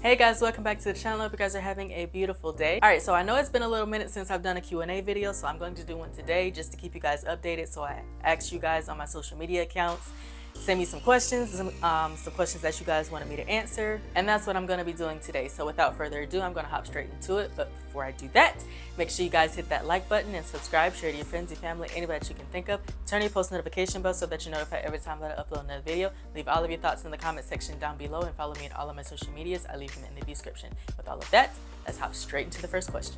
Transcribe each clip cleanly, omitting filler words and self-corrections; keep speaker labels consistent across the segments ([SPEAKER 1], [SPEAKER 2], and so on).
[SPEAKER 1] Hey guys, welcome back to the channel. Hope you guys are having a beautiful day. All right, so I know it's been a little minute since I've done a Q&A video, so I'm going to do one today just to keep you guys updated. So I asked you guys on my social media accounts, send me some questions that you guys wanted me to answer, and that's what I'm going to be doing today. So without further ado, I'm going to hop straight into it. But before I do that, make sure you guys hit that like button and subscribe, share to your friends, your family, anybody that you can think of. Turn your post notification bell so that you're notified every time that I upload another video. Leave all of your thoughts in the comment section down below and follow me on all of my social medias. I leave them in the description. With all of that, let's hop straight into the first question.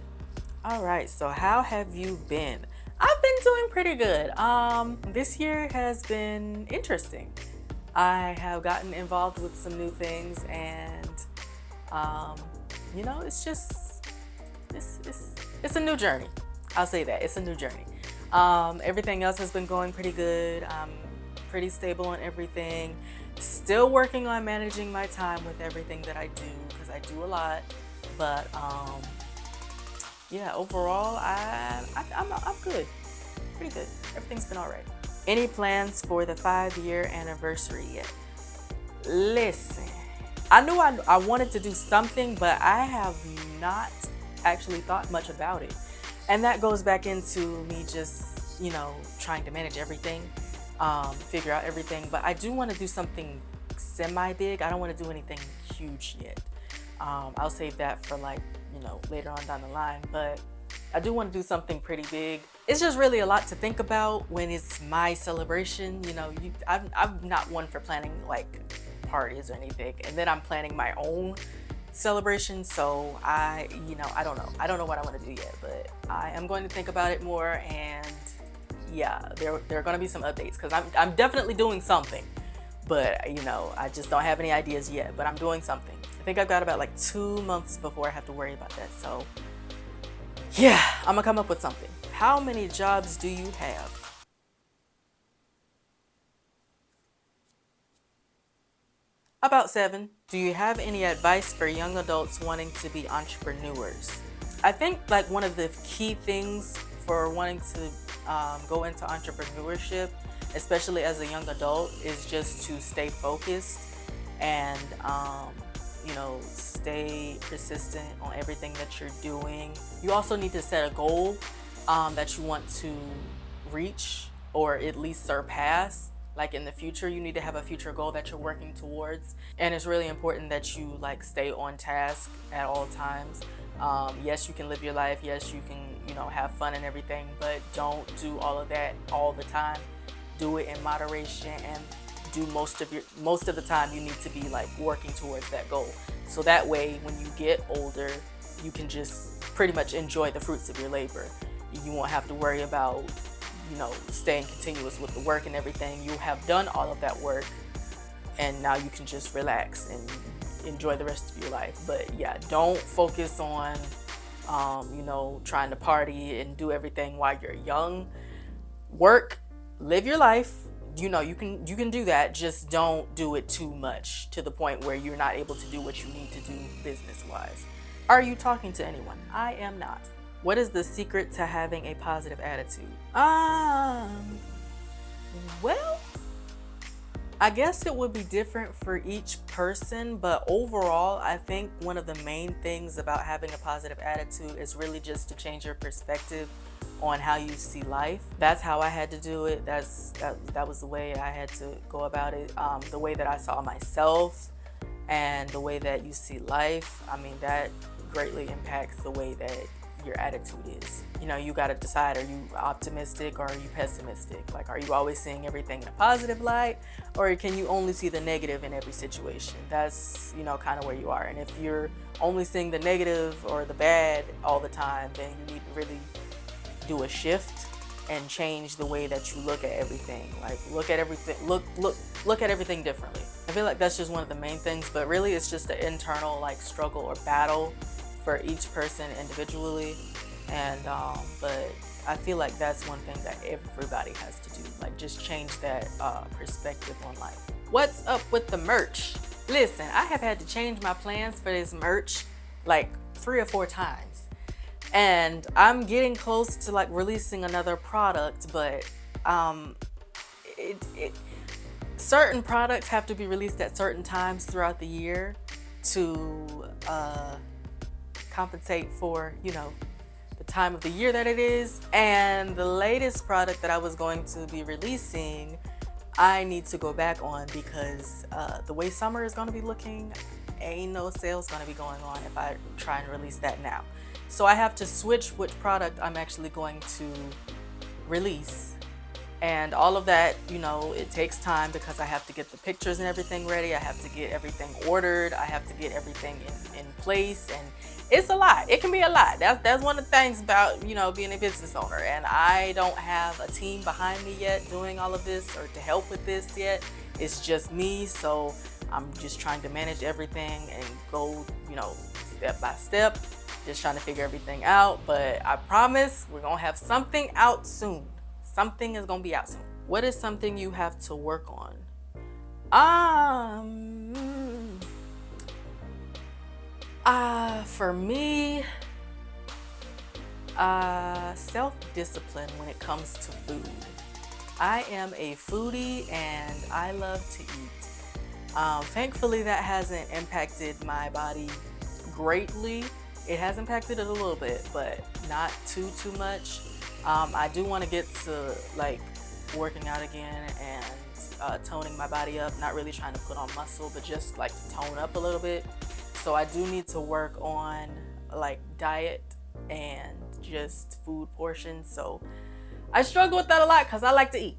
[SPEAKER 1] All right, so how have you been? I've been doing pretty good. This year has been interesting. I have gotten involved with some new things, and you know, it's a new journey. I'll say that it's a new journey. Everything else has been going pretty good. I'm pretty stable on everything. Still working on managing my time with everything that I do, because I do a lot. But yeah, overall, I'm good. Pretty good. Everything's been all right. Any plans for the 5-year anniversary yet? Listen, I knew I wanted to do something, but I have not actually thought much about it. And that goes back into me just, you know, trying to manage everything, figure out everything. But I do want to do something semi-big. I don't want to do anything huge yet. I'll save that for, like, you know, later on down the line. But I do want to do something pretty big. It's just really a lot to think about when it's my celebration. You know, I'm not one for planning like parties or anything. And then I'm planning my own celebration. So I don't know. I don't know what I want to do yet, but I am going to think about it more. And yeah, there are going to be some updates, because I'm definitely doing something. But, you know, I just don't have any ideas yet, but I'm doing something. I think I've got about like 2 months before I have to worry about that. So yeah, I'm gonna come up with something. How many jobs do you have? About 7. Do you have any advice for young adults wanting to be entrepreneurs? I think like one of the key things for wanting to go into entrepreneurship, especially as a young adult, is just to stay focused and you know, stay persistent on everything that you're doing. You also need to set a goal that you want to reach or at least surpass. Like in the future, you need to have a future goal that you're working towards. And it's really important that you like stay on task at all times. Yes, you can live your life. Yes, you can, you know, have fun and everything, but don't do all of that all the time. Do it in moderation, and do most of the time you need to be like working towards that goal. So that way, when you get older, you can just pretty much enjoy the fruits of your labor. You won't have to worry about, you know, staying continuous with the work and everything. You have done all of that work, and now you can just relax and enjoy the rest of your life. But yeah, don't focus on you know, trying to party and do everything while you're young. Work, live your life. You know, you can do that. Just don't do it too much to the point where you're not able to do what you need to do business-wise. Are you talking to anyone? I am not. What is the secret to having a positive attitude? Well, I guess it would be different for each person, but overall, I think one of the main things about having a positive attitude is really just to change your perspective on how you see life. That's how I had to do it. That was the way I had to go about it. The way that I saw myself and the way that you see life, I mean, that greatly impacts the way that your attitude is. You know, you got to decide, are you optimistic or are you pessimistic? Like, are you always seeing everything in a positive light, or can you only see the negative in every situation? That's, you know, kind of where you are. And if you're only seeing the negative or the bad all the time, then you need to really do a shift and change the way that you look at everything. Like, look at everything differently. I feel like that's just one of the main things, but really it's just an internal like struggle or battle for each person individually. And but I feel like that's one thing that everybody has to do, like just change that perspective on life. What's up with the merch? Listen, I have had to change my plans for this merch like 3 or 4 times. And I'm getting close to like releasing another product, but certain products have to be released at certain times throughout the year. to compensate for, you know, the time of the year that it is. And the latest product that I was going to be releasing, I need to go back on because the way summer is going to be looking, ain't no sales going to be going on if I try and release that now. So I have to switch which product I'm actually going to release. And all of that, you know, it takes time because I have to get the pictures and everything ready. I have to get everything ordered. I have to get everything in place. And it's a lot. It can be a lot. That's one of the things about, you know, being a business owner. And I don't have a team behind me yet doing all of this or to help with this yet. It's just me. So I'm just trying to manage everything and go, you know, step by step, just trying to figure everything out. But I promise we're going to have something out soon. Something is gonna be out soon. What is something you have to work on? For me, self-discipline when it comes to food. I am a foodie and I love to eat. Thankfully, that hasn't impacted my body greatly. It has impacted it a little bit, but not too much. I do want to get to like working out again and toning my body up, not really trying to put on muscle, but just like to tone up a little bit. So I do need to work on like diet and just food portions. So I struggle with that a lot because I like to eat.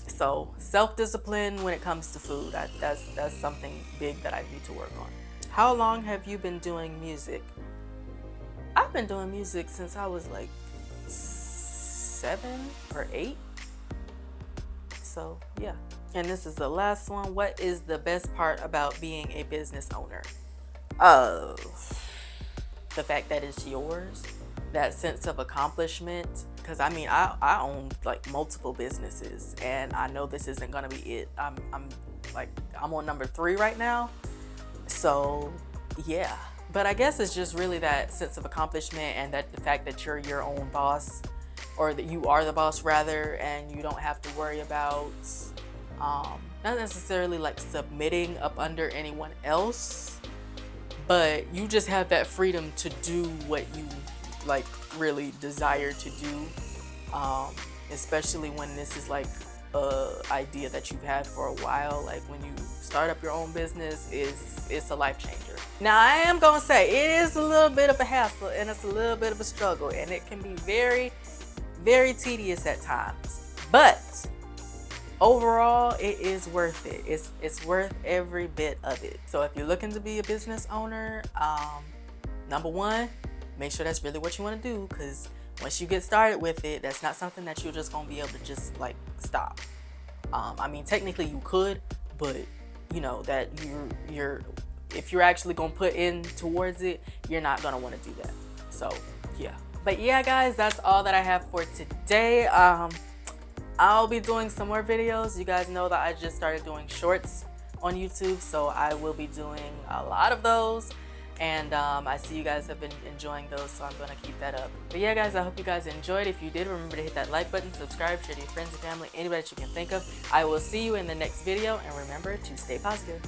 [SPEAKER 1] So self-discipline when it comes to food, that's something big that I need to work on. How long have you been doing music? I've been doing music since I was like 7 or 8. So yeah. And this is the last one. What is the best part about being a business owner? The fact that it's yours, that sense of accomplishment. Because I mean, I own like multiple businesses, and I know this isn't gonna be it. I'm on number 3 right now. So yeah. But I guess it's just really that sense of accomplishment and that the fact that you're your own boss, or that you are the boss rather, and you don't have to worry about not necessarily like submitting up under anyone else, but you just have that freedom to do what you like really desire to do, especially when this is like a idea that you've had for a while. Like when you start up your own business, it's a life changer. Now I am gonna say it is a little bit of a hassle and it's a little bit of a struggle, and it can be very, very tedious at times, but overall it is worth it. It's worth every bit of it. So if you're looking to be a business owner, number 1, make sure that's really what you want to do, because once you get started with it, that's not something that you're just gonna be able to just like stop. I mean, technically you could, but you know that you're if you're actually gonna put in towards it, you're not gonna want to do that. So yeah. But yeah, guys, that's all that I have for today. I'll be doing some more videos. You guys know that I just started doing shorts on YouTube, so I will be doing a lot of those. And I see you guys have been enjoying those, so I'm going to keep that up. But yeah, guys, I hope you guys enjoyed. If you did, remember to hit that like button, subscribe, share to your friends and family, anybody that you can think of. I will see you in the next video, and remember to stay positive.